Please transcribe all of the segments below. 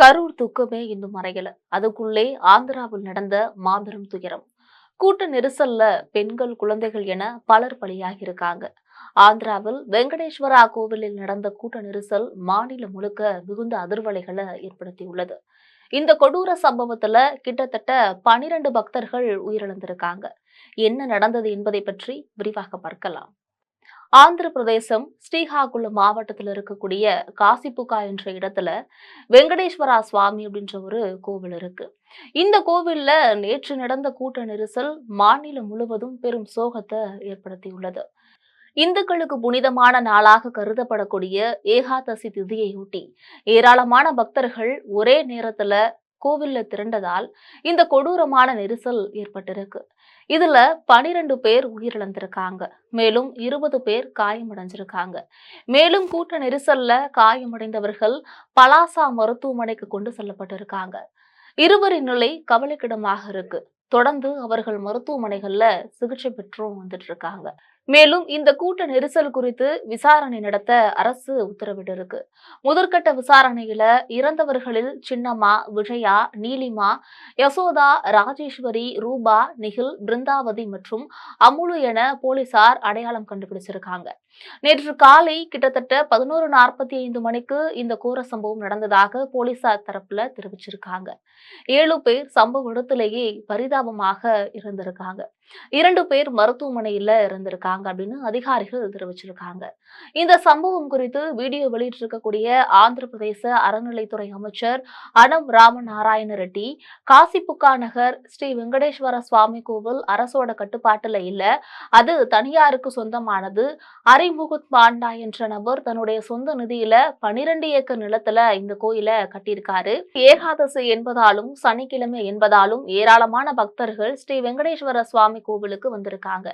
கரூர் துக்கமே இன்னும் மறையல. அதுக்குள்ளே ஆந்திராவில் நடந்த மாபெரும் துயரம். கூட்ட நெரிசல்ல பெண்கள், குழந்தைகள் என பலர் பலியாகி இருக்காங்க. ஆந்திராவில் வெங்கடேஸ்வரா கோவிலில் நடந்த கூட்ட நெரிசல் மாநிலம் முழுக்க மிகுந்த அதிர்வலைகளை ஏற்படுத்தியுள்ளது. இந்த கொடூர சம்பவத்துல கிட்டத்தட்ட 12 பக்தர்கள் உயிரிழந்திருக்காங்க. என்ன நடந்தது என்பதை பற்றி விரிவாக பார்க்கலாம். ஆந்திர பிரதேசம் ஸ்ரீகாகுளம் மாவட்டத்தில் இருக்கக்கூடிய காசிப்புக்கா என்ற இடத்துல வெங்கடேஸ்வரா சுவாமி அப்படின்ற ஒரு கோவில் இருக்கு. இந்த கோவில்ல நேற்று நடந்த கூட்ட நெரிசல் மாநிலம் முழுவதும் பெரும் சோகத்தை ஏற்படுத்தியுள்ளது. இந்துக்களுக்கு புனிதமான நாளாக கருதப்படக்கூடிய ஏகாதசி திதியையொட்டி ஏராளமான பக்தர்கள் ஒரே நேரத்துல கோவில்ல திரண்டதால் இந்த கொடூரமான நெரிசல் ஏற்பட்டிருக்கு. இதுல 12 பேர் உயிரிழந்திருக்காங்க. மேலும் 20 பேர் காயமடைஞ்சிருக்காங்க. மேலும் கூட்ட நெரிசல்ல காயமடைந்தவர்கள் பலாசா மருத்துவமனைக்கு கொண்டு செல்லப்பட்டிருக்காங்க. இருவரின் நிலை கவலைக்கிடமாக இருக்கு. தொடர்ந்து அவர்கள் மருத்துவமனைகள்ல சிகிச்சை பெற்றும் வந்துட்டு இருக்காங்க. மேலும் இந்த கூட்ட நெரிசல் குறித்து விசாரணை நடத்த அரசு உத்தரவிட்டிருக்கு. முதற்கட்ட விசாரணையில இறந்தவர்களில் சின்னம்மா, விஜயா, நீலிமா, யசோதா, ராஜேஸ்வரி, ரூபா, நிகில், பிருந்தாவதி மற்றும் அமுலு என போலீசார் அடையாளம் கண்டுபிடிச்சிருக்காங்க. நேற்று காலை கிட்டத்தட்ட 11:45 மணிக்கு இந்த கோர சம்பவம் நடந்ததாக போலீசார் தரப்புல தெரிவிச்சிருக்காங்க. 7 பேர் சம்பவ இடத்திலேயே பரிதாபமாக இருந்திருக்காங்க. 2 பேர் மருத்துவமனையில இருந்திருக்காங்க அப்படின்னு அதிகாரிகள் தெரிவிச்சிருக்காங்க. இந்த சம்பவம் குறித்து வீடியோ வெளியிட்டிருக்கக்கூடிய ஆந்திர பிரதேச அறநிலைத்துறை அமைச்சர் அனம் ராமநாராயண ரெட்டி, காசிப்புக்கா நகர் ஸ்ரீ வெங்கடேஸ்வர சுவாமி கோவில் அரசோட கட்டுப்பாட்டுல இல்ல, அது தனியாருக்கு சொந்தமானது. அரிமுகுத் பாண்டா என்ற நபர் தன்னுடைய சொந்த நிதியில 12 ஏக்கர் நிலத்துல இந்த கோயில கட்டியிருக்காரு. ஏகாதசி என்பதாலும் சனிக்கிழமை என்பதாலும் ஏராளமான பக்தர்கள் ஸ்ரீ வெங்கடேஸ்வர சுவாமி கோவிலுக்கு வந்திருக்காங்க.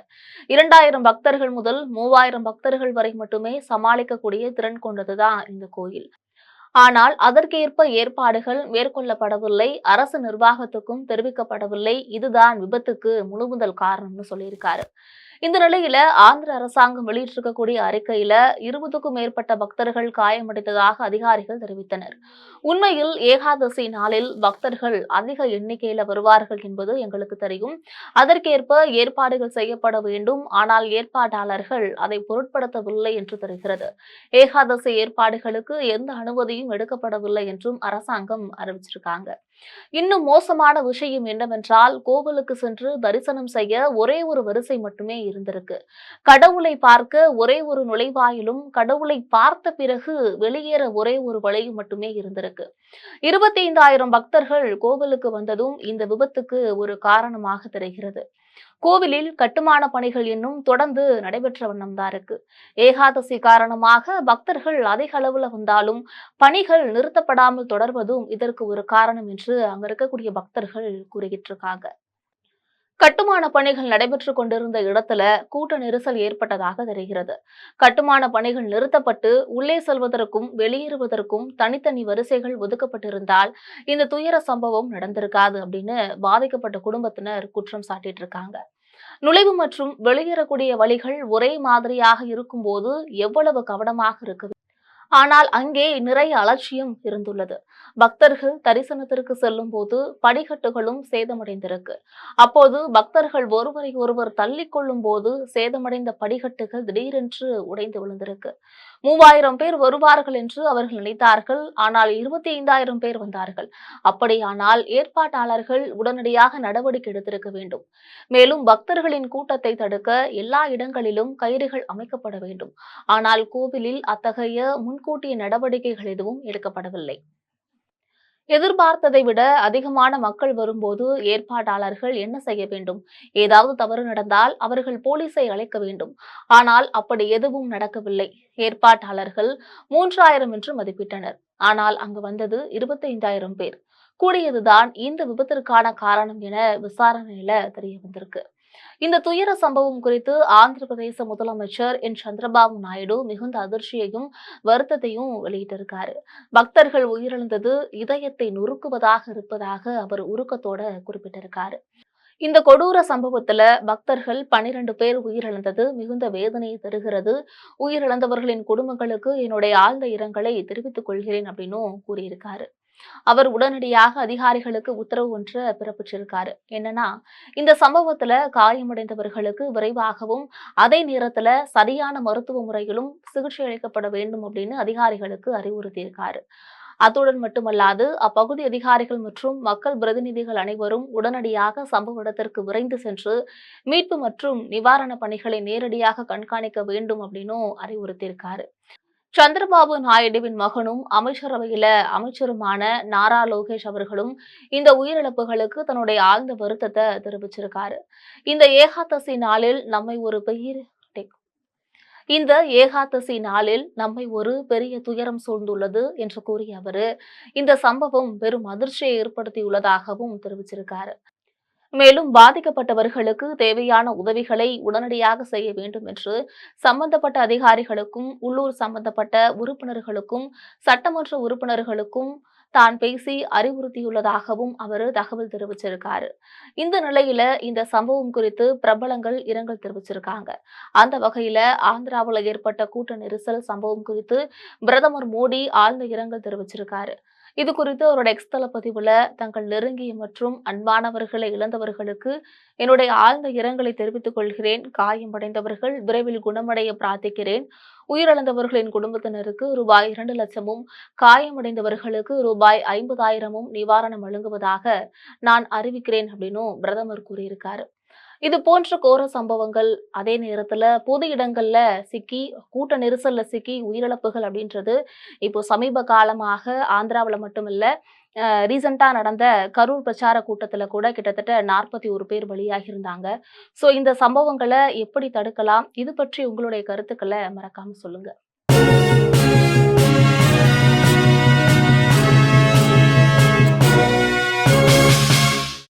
2000 பக்தர்கள் முதல் 3000 பக்தர்கள் வரை மட்டுமே சமாளிக்கக்கூடிய திறன் கொண்டதுதான் இந்த கோயில். ஆனால் அதற்கேற்ப ஏற்பாடுகள் மேற்கொள்ளப்படவில்லை. அரசு நிர்வாகத்துக்கும் தெரிவிக்கப்படவில்லை. இதுதான் விபத்துக்கு முழுமுதல் காரணம்னு சொல்லியிருக்காரு. இந்த நிலையில ஆந்திர அரசாங்கம் வெளியிட்டிருக்கக்கூடிய அறிக்கையில 20க்கும் மேற்பட்ட பக்தர்கள் காயமடைந்ததாக அதிகாரிகள் தெரிவித்தனர். உண்மையில் ஏகாதசி நாளில் பக்தர்கள் அதிக எண்ணிக்கையில வருவார்கள் என்பது எங்களுக்கு தெரியும். அதற்கேற்ப ஏற்பாடுகள் செய்யப்பட வேண்டும். ஆனால் ஏற்பாட்டாளர்கள் அதை பொருட்படுத்தவில்லை என்று தெரிகிறது. ஏகாதசி ஏற்பாடுகளுக்கு எந்த அனுமதியும் எடுக்கப்படவில்லை என்றும் அரசாங்கம் அறிவிச்சிருக்காங்க. இன்னும் மோசமான விஷயம் என்னவென்றால், கோவிலுக்கு சென்று தரிசனம் செய்ய ஒரே ஒரு வரிசை மட்டுமே இருந்திருக்கு. கடவுளை பார்க்க ஒரே ஒரு நுழைவாயிலும், கடவுளை பார்த்த பிறகு வெளியேற ஒரே ஒரு வழியும் மட்டுமே இருந்திருக்கு. 25,000 பக்தர்கள் கோவிலுக்கு வந்ததும் இந்த விபத்துக்கு ஒரு காரணமாக தெரிகிறது. கோவிலில் கட்டுமான பணிகள் இன்னும் தொடர்ந்து நடைபெற்ற வண்ணம்தான் இருக்கு. ஏகாதசி காரணமாக பக்தர்கள் அதிக அளவுல வந்தாலும் பணிகள் நிறுத்தப்படாமல் தொடர்வதும் இதற்கு ஒரு காரணம் என்று அங்க இருக்கக்கூடிய பக்தர்கள் கூறிக்கிட்டு இருக்காங்க. கட்டுமான பணிகள் நடைபெற்றுக் கொண்டிருந்த இடத்துல கூட்ட நெரிசல் ஏற்பட்டதாக தெரிகிறது. கட்டுமான பணிகள் நிறுத்தப்பட்டு உள்ளே செல்வதற்கும் வெளியேறுவதற்கும் தனித்தனி வரிசைகள் ஒதுக்கப்பட்டிருந்தால் இந்த துயர சம்பவம் நடந்திருக்காது அப்படின்னு பாதிக்கப்பட்ட குடும்பத்தினர் குற்றம் சாட்டிட்டு இருக்காங்க. நுழைவு மற்றும் வெளியேறக்கூடிய வழிகள் ஒரே மாதிரியாக இருக்கும்போது எவ்வளவு கவனமாக இருக்க. ஆனால் அங்கே நிறைய அலட்சியம் இருந்துள்ளது. பக்தர்கள் தரிசனத்திற்கு செல்லும் போது படிக்கட்டுகளும் சேதமடைந்திருக்கு. அப்போது பக்தர்கள் ஒருவரை ஒருவர் தள்ளிக் கொள்ளும் போது சேதமடைந்த படிக்கட்டுகள் திடீரென்று உடைந்து விழுந்திருக்கு. 3000 பேர் வருவார்கள் என்று அவர்கள் நினைத்தார்கள். ஆனால் 25,000 பேர் வந்தார்கள். அப்படியானால் ஏற்பாட்டாளர்கள் உடனடியாக நடவடிக்கை எடுத்திருக்க வேண்டும். மேலும் பக்தர்களின் கூட்டத்தை தடுக்க எல்லா இடங்களிலும் கயிறுகள் அமைக்கப்பட வேண்டும். ஆனால் கோவிலில் அத்தகைய முன்கூட்டிய நடவடிக்கைகள் எதுவும் எடுக்கப்படவில்லை. எதிர்பார்த்ததை விட அதிகமான மக்கள் வரும்போது ஏற்பாட்டாளர்கள் என்ன செய்ய வேண்டும்? ஏதாவது தவறு நடந்தால் அவர்கள் போலீஸை அழைக்க வேண்டும். ஆனால் அப்படி எதுவும் நடக்கவில்லை. ஏற்பாட்டாளர்கள் 3000 என்று மதிப்பிட்டனர். ஆனால் அங்கு வந்தது 25,000 பேர். கூடியதுதான் இந்த விபத்திற்கான காரணம் என விசாரணையில தெரிய வந்திருக்கு. இந்த துயர சம்பவம் குறித்து ஆந்திர பிரதேச முதலமைச்சர் என் சந்திரபாபு நாயுடு மிகுந்த அதிர்ச்சியையும் வருத்தத்தையும் வெளியிட்டிருக்காரு. பக்தர்கள் உயிரிழந்தது இதயத்தை நொறுக்குவதாக இருப்பதாக அவர் உருக்கத்தோட குறிப்பிட்டிருக்காரு. இந்த கொடூர சம்பவத்துல பக்தர்கள் 12 பேர் உயிரிழந்தது மிகுந்த வேதனையை தருகிறது. உயிரிழந்தவர்களின் குடும்பங்களுக்கு என்னுடைய ஆழ்ந்த இரங்கலை தெரிவித்துக் கொள்கிறேன் அப்படின்னு கூறியிருக்காரு. அவர் உடனடியாக அதிகாரிகளுக்கு உத்தரவு ஒன்று பிறப்பிச்சிருக்காரு. என்னன்னா, இந்த சம்பவத்துல காயமடைந்தவர்களுக்கு விரைவாகவும் அதே நேரத்துல சரியான மருத்துவ முறையிலும் சிகிச்சை அளிக்கப்பட வேண்டும் அப்படின்னு அதிகாரிகளுக்கு அறிவுறுத்தியிருக்காரு. அத்துடன் மட்டுமல்லாது அப்பகுதி அதிகாரிகள் மற்றும் மக்கள் பிரதிநிதிகள் அனைவரும் உடனடியாக சம்பவ இடத்திற்கு விரைந்து சென்று மீட்பு மற்றும் நிவாரண பணிகளை நேரடியாக கண்காணிக்க வேண்டும் அப்படின்னும் அறிவுறுத்தியிருக்காரு. சந்திரபாபு நாயுடுவின் மகனும் அமைச்சரவையில அமைச்சருமான நாரா லோகேஷ் அவர்களும் இந்த உயிரிழப்புகளுக்கு தன்னுடைய ஆழ்ந்த வருத்தத்தை தெரிவிச்சிருக்காரு. இந்த ஏகாதசி நாளில் நம்மை ஒரு பெரிய இந்த ஏகாதசி நாளில் நம்மை ஒரு பெரிய துயரம் சூழ்ந்துள்ளது என்று கூறிய அவரு இந்த சம்பவம் பெரும் அதிர்ச்சியை ஏற்படுத்தியுள்ளதாகவும் தெரிவிச்சிருக்காரு. மேலும் பாதிக்கப்பட்டவர்களுக்கு தேவையான உதவிகளை உடனடியாக செய்ய வேண்டும் என்று சம்பந்தப்பட்ட அதிகாரிகளுக்கும் உள்ளூர் சம்பந்தப்பட்ட உறுப்பினர்களுக்கும் சட்டமன்ற உறுப்பினர்களுக்கும் தான் பேசி அறிவுறுத்தியுள்ளதாகவும் அவர் தகவல் தெரிவிச்சிருக்காரு. இந்த நிலையில இந்த சம்பவம் குறித்து பிரபலங்கள் இரங்கல் தெரிவிச்சிருக்காங்க. அந்த வகையில ஆந்திராவில் ஏற்பட்ட கூட்ட நெரிசல் சம்பவம் குறித்து பிரதமர் மோடி ஆழ்ந்த இரங்கல் தெரிவிச்சிருக்காரு. இது குறித்து அவரோட எக்ஸ் தள பதிவுல தங்கள் நெருங்கிய மற்றும் அன்பானவர்களை இழந்தவர்களுக்கு என்னுடைய ஆழ்ந்த இரங்கலை தெரிவித்துக் கொள்கிறேன். காயமடைந்தவர்கள் விரைவில் குணமடைய பிரார்த்திக்கிறேன். உயிரிழந்தவர்களின் குடும்பத்தினருக்கு ரூபாய் 2 லட்சமும் காயமடைந்தவர்களுக்கு ரூபாய் 50,000மும் நிவாரணம் வழங்குவதாக நான் அறிவிக்கிறேன் அப்படின்னும் பிரதமர் கூறியிருக்காரு. இது போன்ற கோர சம்பவங்கள் அதே நேரத்துல பொது இடங்கள்ல சிக்கி கூட்ட நெரிசல்ல சிக்கி உயிரிழப்புகள் அப்படின்றது இப்போ சமீப காலமாக ஆந்திராவில் மட்டுமில்ல ரீசெண்டா நடந்த கரூர் பிரச்சார கூட்டத்துல கூட கிட்டத்தட்ட 41 பேர் பலியாகி இருந்தாங்க. சோ இந்த சம்பவங்களை எப்படி தடுக்கலாம்? இது பற்றி உங்களுடைய கருத்துக்களை மறக்காம சொல்லுங்க.